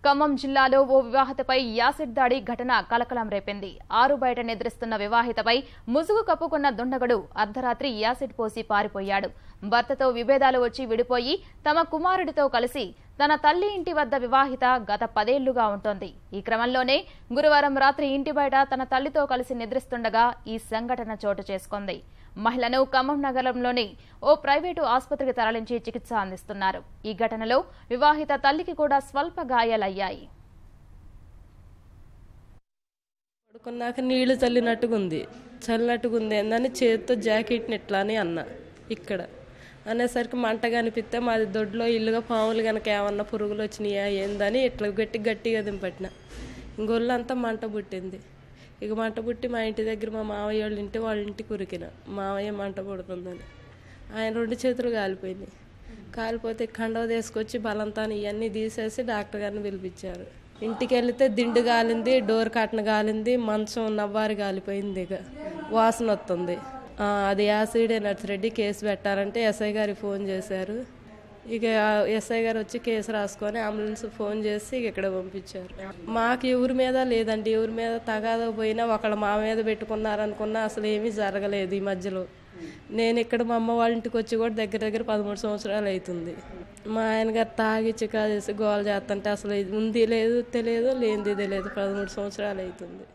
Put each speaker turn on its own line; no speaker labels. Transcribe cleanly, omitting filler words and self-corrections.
ఖమ్మం జిల్లాలో ఓ వివాహితపై యాసిడ్ దాడి ఘటన కలకలం రేపింది. ఆరు బయట నిద్రిస్తున్న వివాహితపై ముసుగు కప్పుకున్న దుండగుడు అర్ధరాత్రి యాసిడ్ పోసి పారిపోయాడు. భర్తతో విభేదాలు వచ్చి విడిపోయి తమ కుమారుడితో కలిసి తన తల్లి ఇంటి వద్ద వివాహిత గత 10 ఏళ్లుగా ఉంటోంది. ఈ క్రమంలోనే గురువారం రాత్రి ఇంటి బయట తన తల్లితో కలిసి నిద్రిస్తుండగా ఈ సంఘటన చోటు చేసుకుంది. మహిళను ఖమ్మం నగరంలోని ఓ ప్రైవేటు ఆసుపత్రికి తరలించి చికిత్స అందిస్తున్నారు. ఈ ఘటనలో వివాహిత తల్లికి కూడా స్వల్ప గాయాలయ్యాయి.
పడుకున్నాక నీళ్లు చల్లినట్టుగుంది ఏందని చేతితో జాకెట్ని ఎట్లా అని అన్న ఇక్కడ అనేసరికి మంట కనిపిస్తే మాది దొడ్లో ఇల్లుగా పాములు కనుక ఏమన్నా పురుగులు వచ్చినాయా ఏందని ఇట్లా గట్టిగా దింపట్టిన ఇంకొల్లంతా మంట పుట్టింది. ఇక మంట పుట్టి మా ఇంటి దగ్గర మా మావయ్య వాళ్ళ ఇంటికి ఉరికిన మావయ్య మంట పుడుతుందని ఆయన 2 చేతులు కాలిపోయినాయి. కాలిపోతే కండవ తీసుకొచ్చి బలంతాన్ని ఇవన్నీ తీసేసి డాక్టర్ గారిని పిలిపించారు. ఇంటికి వెళితే దిండు కాలింది, డోర్ కట్టన కాలింది, మంచం నవ్వారి కాలిపోయింది. ఇక వాసన వస్తుంది. అది యాసిడ్ నర్సిరెడ్డి కేసు పెట్టారంటే ఎస్ఐ గారికి ఫోన్ చేశారు. ఇక ఎస్ఐ గారు వచ్చి కేసు రాసుకొని అంబులెన్స్ ఫోన్ చేసి ఇక్కడ పంపించారు. మాకు ఎవరి మీద లేదండి, ఎవరి మీద తగాదా పోయినా ఒకళ్ళు మా మీద పెట్టుకున్నారనుకున్నా అసలు ఏమీ జరగలేదు. ఈ మధ్యలో నేను ఇక్కడ మా అమ్మ వాళ్ళ ఇంటికి వచ్చి కూడా దగ్గర 13 సంవత్సరాలు అవుతుంది. మా ఆయన గారు తాగి చికా చేసి గోల చేస్తుంటే అసలు ఉంది లేదు తెలియదు, లేనిది తెలియదు. 13 సంవత్సరాలు అవుతుంది.